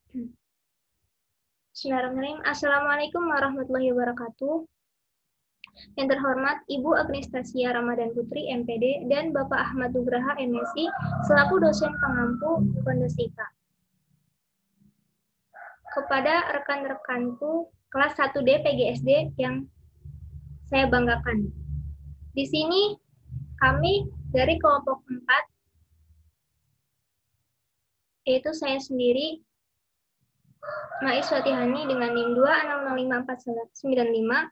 Bismillahirrahmanirrahim. Assalamualaikum warahmatullahi wabarakatuh. Yang terhormat Ibu Agnistasia Ramadan Putri, MPD, dan Bapak Ahmad Nugraha, MSI, selaku dosen pengampu Pondosika. Kepada rekan-rekanku kelas 1D PGSD yang saya banggakan. Di sini kami dari kelompok 4, yaitu saya sendiri, Maiswati Hani dengan NIM 2605495,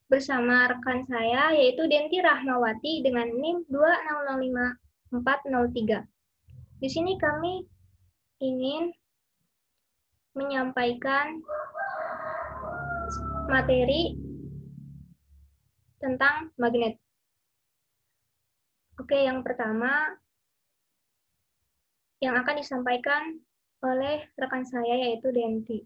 bersama rekan saya yaitu Denti Rahmawati dengan NIM 2605403. Di sini kami ingin menyampaikan materi tentang magnet. Oke, yang pertama yang akan disampaikan oleh rekan saya yaitu Denti.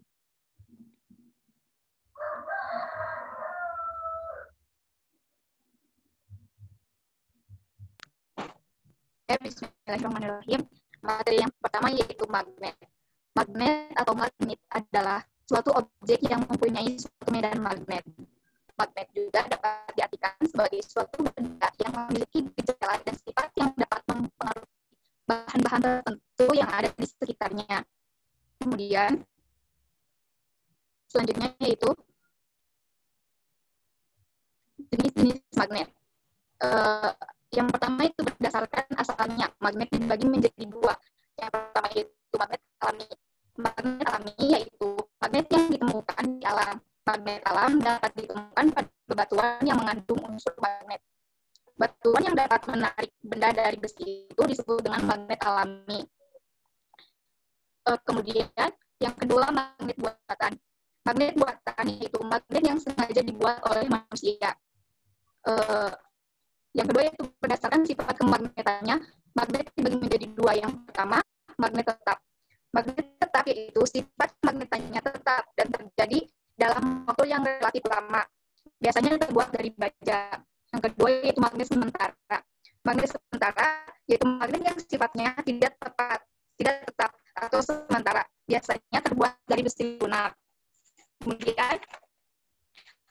Bismillahirrahmanirrahim. Materi yang pertama yaitu magnet. Magnet atau magnet adalah suatu objek yang mempunyai suatu medan magnet. Magnet juga dapat diartikan sebagai suatu benda yang memiliki gejala dan sifat yang dapat mempengaruhi bahan-bahan tertentu yang ada di sekitarnya. Kemudian, selanjutnya yaitu jenis-jenis magnet. Yang pertama itu berdasarkan asalnya, magnet dibagi menjadi dua. Yang pertama yaitu magnet alami. Magnet alami yaitu magnet yang ditemukan di alam. Magnet alam dapat ditemukan pada bebatuan yang mengandung unsur magnet. Batuan yang dapat menarik benda dari besi itu disebut dengan magnet alami. Kemudian yang kedua magnet buatan. Magnet buatan yaitu magnet yang sengaja dibuat oleh manusia. Yang kedua yaitu berdasarkan sifat kemagnetannya, magnet dibagi menjadi dua. Yang pertama, magnet tetap. Magnet tetap yaitu sifat kemagnetannya tetap dan terjadi dalam waktu yang relatif lama. Biasanya terbuat dari baja. Yang kedua yaitu magnet sementara. Magnet sementara yaitu magnet yang sifatnya tidak tetap atau sementara. Biasanya terbuat dari besi lunak. Kemudian,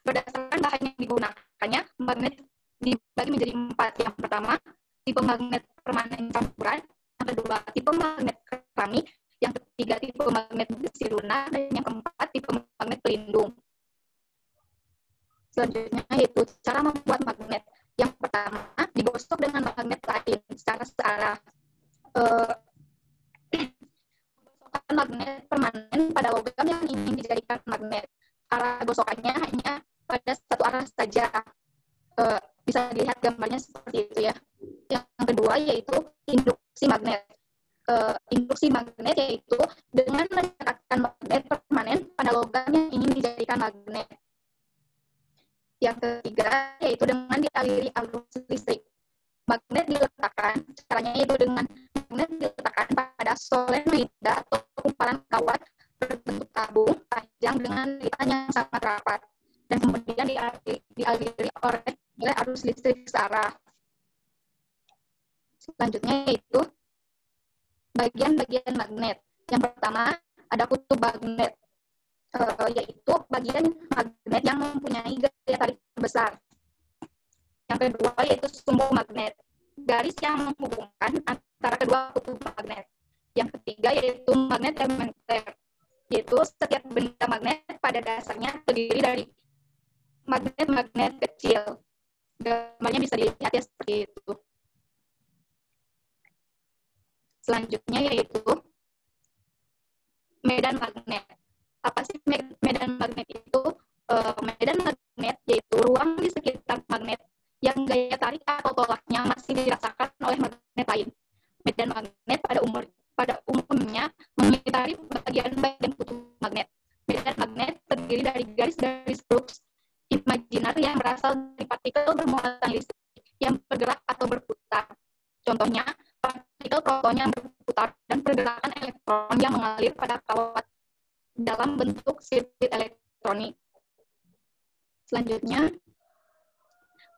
berdasarkan bahan yang digunakannya, magnet dibagi menjadi 4. Yang pertama, tipe magnet permanen campuran. Yang kedua, tipe magnet keramik. Yang ketiga, tipe magnet besi lunak. Dan yang keempat, tipe magnet pelindung. Selanjutnya yaitu cara membuat magnet. Yang pertama, digosok dengan magnet lain secara searah. Gosokan magnet permanen pada logam yang ingin dijadikan magnet. Arah gosokannya hanya pada satu arah saja. Bisa dilihat gambarnya seperti itu ya. Yang kedua yaitu induksi magnet. Induksi magnet yaitu dengan meletakkan magnet permanen pada logam yang ingin dijadikan magnet. Yang ketiga yaitu dengan dialiri arus listrik. Magnet diletakkan, caranya yaitu dengan magnet diletakkan pada solenoida atau kumparan kawat berbentuk tabung panjang dengan lilitan yang sangat rapat dan kemudian dialiri oleh arus listrik searah. Selanjutnya yaitu bagian-bagian magnet. Yang pertama ada kutub magnet, yaitu bagian magnet yang mempunyai gaya tarik besar. Yang kedua yaitu sumbu magnet, garis yang menghubungkan antara kedua kutub magnet. Yang ketiga yaitu magnet elementer, yaitu setiap benda magnet pada dasarnya terdiri dari magnet-magnet kecil. Gambarnya bisa dilihat ya seperti itu. Selanjutnya yaitu medan magnet. Apa sih medan magnet itu? Medan magnet yaitu ruang di sekitar magnet yang gaya tarik atau tolaknya masih dirasakan oleh magnet lain. Medan magnet pada umumnya mengitari bagian-bagian kutub magnet. Medan magnet terdiri dari garis-garis flux imajiner yang berasal dari partikel bermuatan listrik yang bergerak atau berputar. Contohnya, partikel proton yang berputar dan pergerakan elektron yang mengalir pada kawat dalam bentuk sirkuit elektronik. Selanjutnya,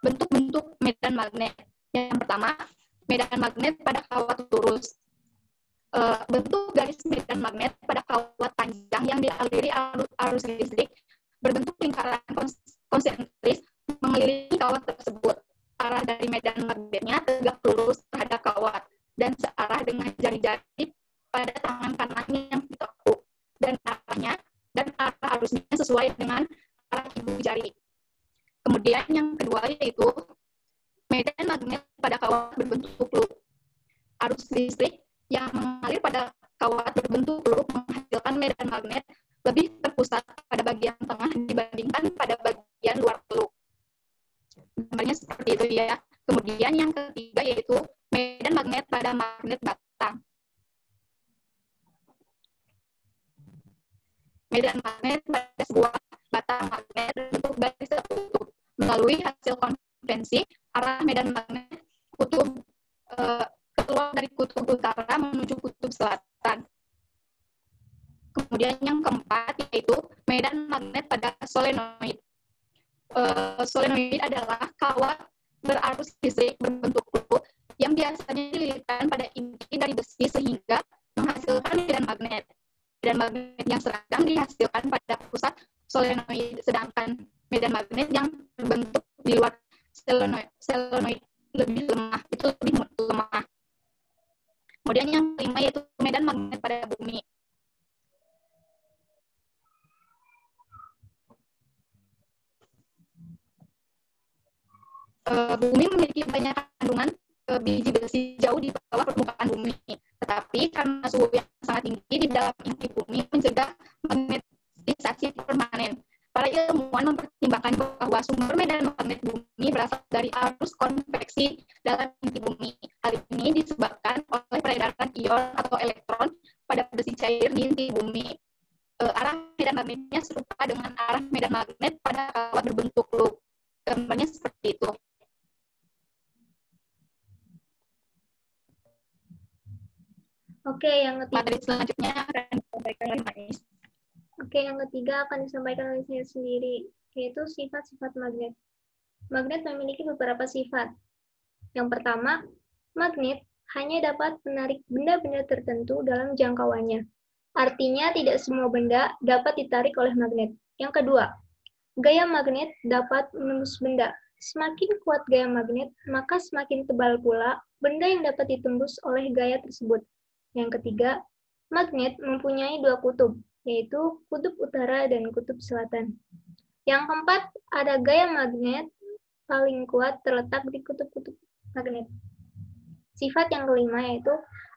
bentuk-bentuk medan magnet. Yang pertama, medan magnet pada kawat lurus. bentuk garis medan magnet pada kawat panjang yang dialiri arus listrik berbentuk lingkaran konsentris mengelilingi kawat tersebut. Arah dari medan magnetnya tegak lurus terhadap kawat dan searah dengan jari-jari pada tangan kanannya yang ditekuk, dan arah arusnya sesuai dengan arah ibu jari. Kemudian yang kedua yaitu medan magnet pada kawat berbentuk loop. Arus listrik yang mengalir pada kawat berbentuk loop menghasilkan medan magnet lebih terpusat pada bagian tengah dibandingkan pada bagian luar loop. Gambarnya seperti itu ya. Kemudian yang ketiga yaitu medan magnet pada magnet batang. Medan magnet pada sebuah batang magnet berbentuk garis tertutup. Melalui hasil konvensi, arah medan magnet keluar dari kutub utara menuju kutub selatan. Kemudian yang keempat yaitu medan magnet pada solenoid. Solenoid adalah kawat berarus listrik berbentuk loop yang biasanya dililitkan pada inti dari besi sehingga menghasilkan medan magnet. Medan magnet yang seragam dihasilkan pada pusat solenoid, sedangkan medan magnet yang terbentuk di luar solenoid lebih lemah, itu lebih lemah. Kemudian yang kelima yaitu medan magnet pada bumi. Bumi memiliki banyak kandungan biji besi jauh di bawah permukaan bumi. Tetapi karena suhu yang sangat tinggi di dalam inti bumi mencegah magnetisasi permanen. Para ilmuwan mempertimbangkan bahwa sumber medan magnet bumi berasal dari arus konveksi dalam inti bumi. Hal ini disebabkan oleh peredaran ion atau elektron pada besi cair di inti bumi. Arah medan magnetnya serupa dengan arah medan magnet pada kawat berbentuk loop. Gambarnya seperti itu. Oke, yang ketiga. Materi selanjutnya akan disampaikan oleh Mas. Oke, yang ketiga akan disampaikan oleh saya sendiri, yaitu sifat-sifat magnet. Magnet memiliki beberapa sifat. Yang pertama, magnet hanya dapat menarik benda-benda tertentu dalam jangkauannya. Artinya tidak semua benda dapat ditarik oleh magnet. Yang kedua, gaya magnet dapat menembus benda. Semakin kuat gaya magnet, maka semakin tebal pula benda yang dapat ditembus oleh gaya tersebut. Yang ketiga, magnet mempunyai dua kutub, yaitu kutub utara dan kutub selatan. Yang keempat, ada gaya magnet paling kuat terletak di kutub-kutub magnet. Sifat yang kelima yaitu,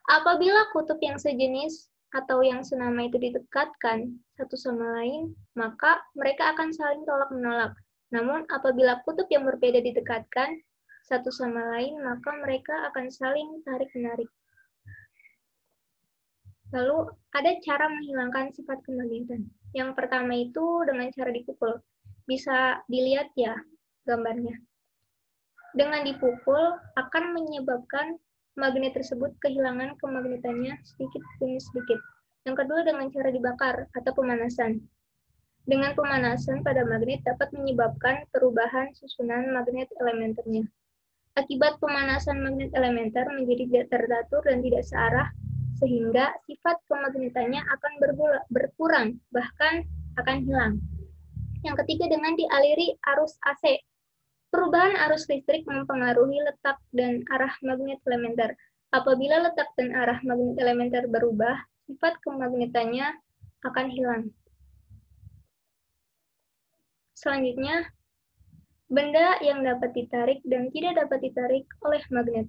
apabila kutub yang sejenis atau yang senama itu didekatkan satu sama lain, maka mereka akan saling tolak-menolak. Namun, apabila kutub yang berbeda didekatkan satu sama lain, maka mereka akan saling tarik-menarik. Lalu, ada cara menghilangkan sifat kemagnetan. Yang pertama itu dengan cara dipukul. Bisa dilihat ya gambarnya. Dengan dipukul akan menyebabkan magnet tersebut kehilangan kemagnetannya sedikit demi sedikit. Yang kedua dengan cara dibakar atau pemanasan. Dengan pemanasan pada magnet dapat menyebabkan perubahan susunan magnet elementernya. Akibat pemanasan magnet elementer menjadi tidak teratur dan tidak searah, sehingga sifat kemagnetannya akan berkurang, bahkan akan hilang. Yang ketiga dengan dialiri arus AC. Perubahan arus listrik mempengaruhi letak dan arah magnet elementer. Apabila letak dan arah magnet elementer berubah, sifat kemagnetannya akan hilang. Selanjutnya, benda yang dapat ditarik dan tidak dapat ditarik oleh magnet.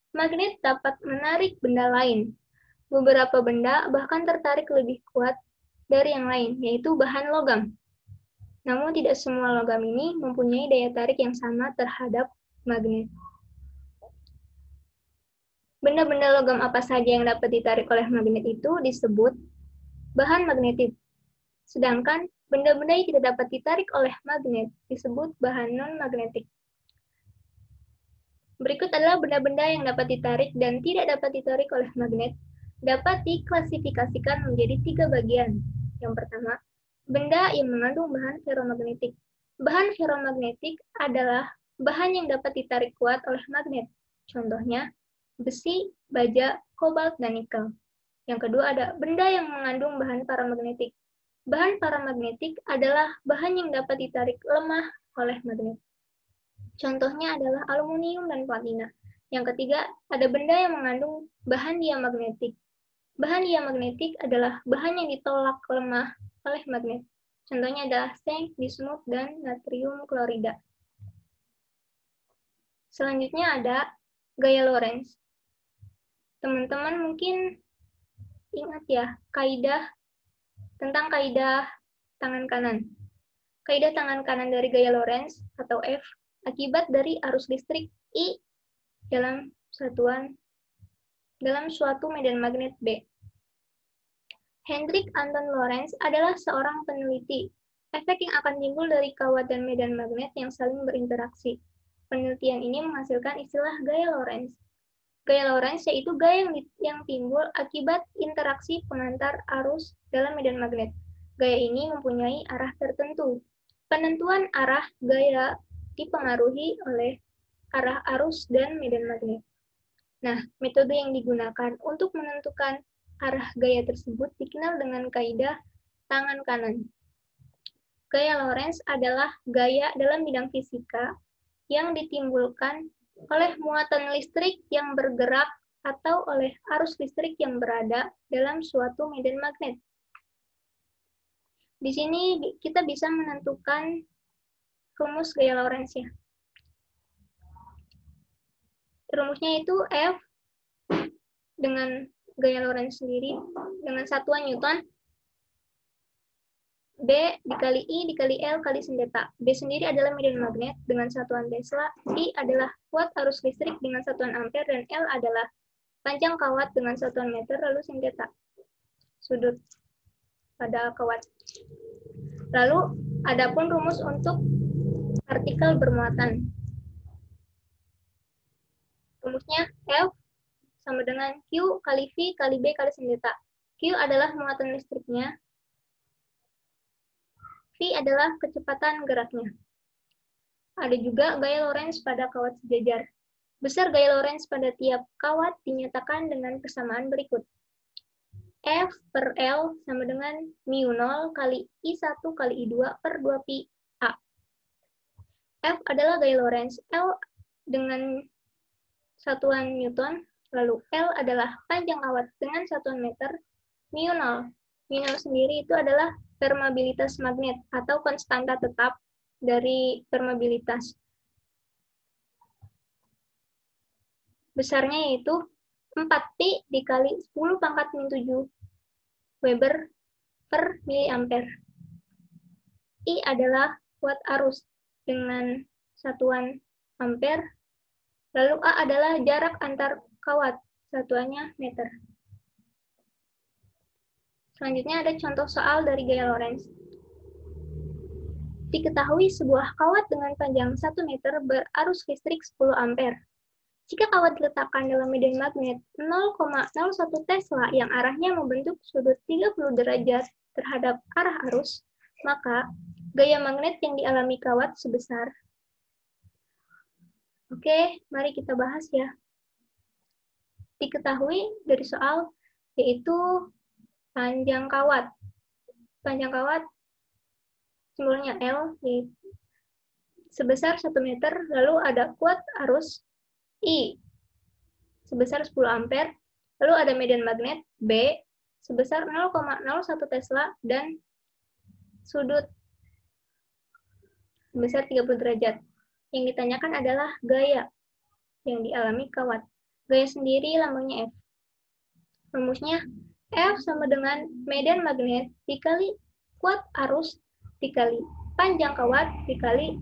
Magnet dapat menarik benda lain. Beberapa benda bahkan tertarik lebih kuat dari yang lain, yaitu bahan logam. Namun tidak semua logam ini mempunyai daya tarik yang sama terhadap magnet. Benda-benda logam apa saja yang dapat ditarik oleh magnet itu disebut bahan magnetit. Sedangkan benda-benda yang tidak dapat ditarik oleh magnet disebut bahan non-magnetik. Berikut adalah benda-benda yang dapat ditarik dan tidak dapat ditarik oleh magnet, dapat diklasifikasikan menjadi 3 bagian. Yang pertama, benda yang mengandung bahan ferromagnetik. Bahan ferromagnetik adalah bahan yang dapat ditarik kuat oleh magnet. Contohnya, besi, baja, kobalt, dan nikel. Yang kedua ada benda yang mengandung bahan paramagnetik. Bahan paramagnetik adalah bahan yang dapat ditarik lemah oleh magnet. Contohnya adalah aluminium dan platina. Yang ketiga, ada benda yang mengandung bahan diamagnetik. Bahan diamagnetik adalah bahan yang ditolak lemah oleh magnet. Contohnya adalah zinc, bismut, dan natrium klorida. Selanjutnya ada gaya Lorentz. Teman-teman mungkin ingat ya, tentang kaidah tangan kanan. Kaidah tangan kanan dari gaya Lorentz atau F akibat dari arus listrik I dalam suatu medan magnet B. Hendrik Anton Lorentz adalah seorang peneliti. Efek yang akan timbul dari kawat dan medan magnet yang saling berinteraksi. Penelitian ini menghasilkan istilah gaya Lorentz. Gaya Lorentz yaitu gaya yang timbul akibat interaksi pengantar arus dalam medan magnet. Gaya ini mempunyai arah tertentu. Penentuan arah gaya dipengaruhi oleh arah arus dan medan magnet. Nah, metode yang digunakan untuk menentukan arah gaya tersebut dikenal dengan kaidah tangan kanan. Gaya Lorentz adalah gaya dalam bidang fisika yang ditimbulkan oleh muatan listrik yang bergerak atau oleh arus listrik yang berada dalam suatu medan magnet. Di sini kita bisa menentukan rumus gaya Lorentz ya. Rumusnya itu F dengan gaya Lorentz sendiri dengan satuan Newton, B dikali I dikali L kali sin theta. B sendiri adalah medan magnet dengan satuan Tesla, I adalah watt arus listrik dengan satuan ampere, dan L adalah panjang kawat dengan satuan meter, lalu sin theta, sudut pada kawat. Lalu, adapun rumus untuk partikel bermuatan. Rumusnya F sama dengan Q kali V kali B kali sin theta. Q adalah muatan listriknya, V adalah kecepatan geraknya. Ada juga gaya Lorentz pada kawat sejajar. Besar gaya Lorentz pada tiap kawat dinyatakan dengan persamaan berikut. F per L sama dengan mu0 kali I1 kali I2 per 2pi A. F adalah gaya Lorentz, L dengan satuan Newton, lalu L adalah panjang kawat dengan satuan meter, mu0. Mu0 sendiri itu adalah permeabilitas magnet atau konstanta tetap dari permeabilitas. Besarnya yaitu 4pi dikali 10 pangkat min 7 Weber per miliampere. I adalah watt arus dengan satuan ampere, lalu A adalah jarak antar kawat, satuannya meter. Selanjutnya ada contoh soal dari gaya Lorentz. Diketahui sebuah kawat dengan panjang 1 meter berarus listrik 10 ampere. Jika kawat diletakkan dalam medan magnet 0,01 Tesla yang arahnya membentuk sudut 30 derajat terhadap arah arus, maka gaya magnet yang dialami kawat sebesar. Oke, mari kita bahas ya. Diketahui dari soal yaitu panjang kawat. Panjang kawat simbolnya L yaitu sebesar 1 meter, lalu ada kuat arus I sebesar 10 ampere, lalu ada medan magnet B sebesar 0,01 Tesla dan sudut sebesar 30 derajat. Yang ditanyakan adalah gaya yang dialami kawat. Gaya sendiri lambangnya F. Rumusnya F sama dengan medan magnet dikali kuat arus dikali panjang kawat dikali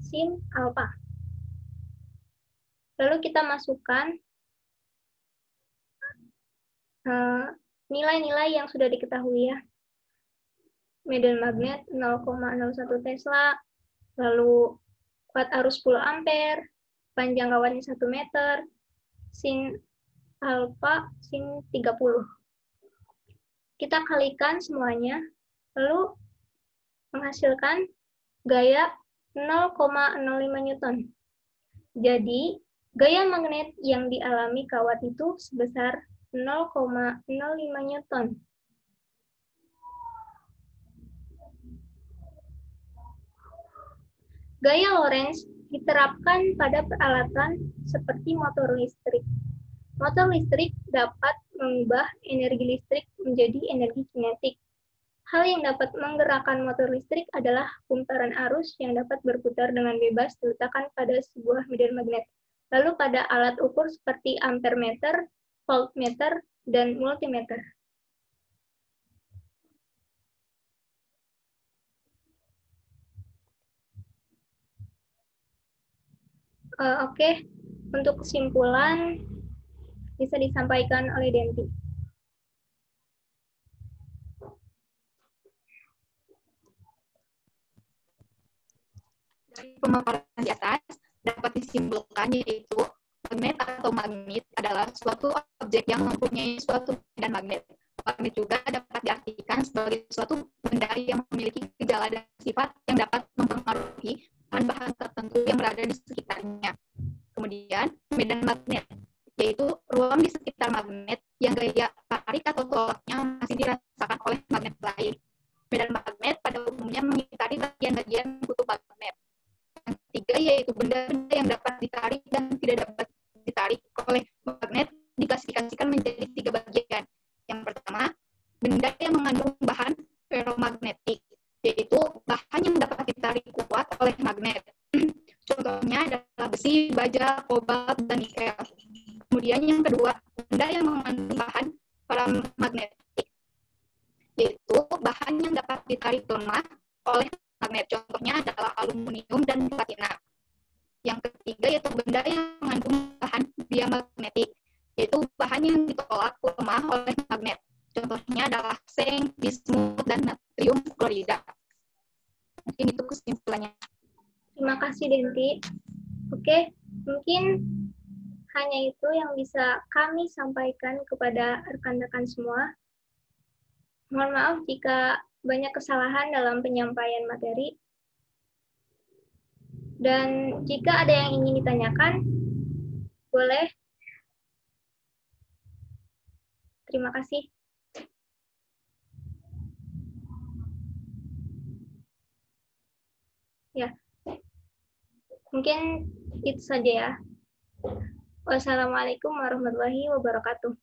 sin alfa. Lalu kita masukkan nilai-nilai yang sudah diketahui ya. Medan magnet 0,01 Tesla, lalu kuat arus 10 ampere, panjang kawatnya 1 meter, sin alfa sin 30. Kita kalikan semuanya, lalu menghasilkan gaya 0,05 Newton. Jadi, Gaya magnet yang dialami kawat itu sebesar 0,05 Newton. Gaya Lorentz diterapkan pada peralatan seperti motor listrik. Motor listrik dapat mengubah energi listrik menjadi energi kinetik. Hal yang dapat menggerakkan motor listrik adalah pumparan arus yang dapat berputar dengan bebas diletakkan pada sebuah medan magnet. Lalu pada alat ukur seperti ampermeter, voltmeter, dan multimeter. Oke, untuk kesimpulan bisa disampaikan oleh Denti. Dari pemaparan di atas dapat disimpulkan yaitu magnet atau magnet adalah suatu objek yang mempunyai suatu medan magnet. Magnet juga dapat diartikan sebagai suatu benda yang memiliki gejala dan sifat yang dapat mempengaruhi bahan-bahan tertentu yang berada di sekitarnya. Kemudian, medan magnet yaitu ruang di sekitar magnet yang gaya tarik atau tolaknya masih dirasakan oleh magnet lain. Medan magnet pada umumnya mengitari bagian-bagian kutub magnet. Yang ketiga yaitu benda-benda yang dapat ditarik dan tidak dapat ditarik oleh magnet diklasifikasikan menjadi 3 bagian. Yang pertama, benda yang mengandung bahan ferromagnetik, yaitu bahan yang dapat ditarik kuat oleh magnet. Contohnya adalah besi, baja, kobalt, dan nikel. Kemudian yang kedua, benda yang mengandung bahan paramagnetik, yaitu bahan yang dapat ditarik lemah oleh magnet. Contohnya adalah aluminium dan platina. Yang ketiga yaitu benda yang mengandung bahan diamagnetik, yaitu bahan yang ditolak lemah oleh magnet. Contohnya adalah seng, bismut, dan natrium klorida. Mungkin itu kesimpulannya. Terima kasih, Denti. Oke, mungkin hanya itu yang bisa kami sampaikan kepada rekan-rekan semua. Mohon maaf jika banyak kesalahan dalam penyampaian materi. Dan jika ada yang ingin ditanyakan, boleh. Terima kasih. Ya, mungkin itu saja ya. Wassalamualaikum warahmatullahi wabarakatuh.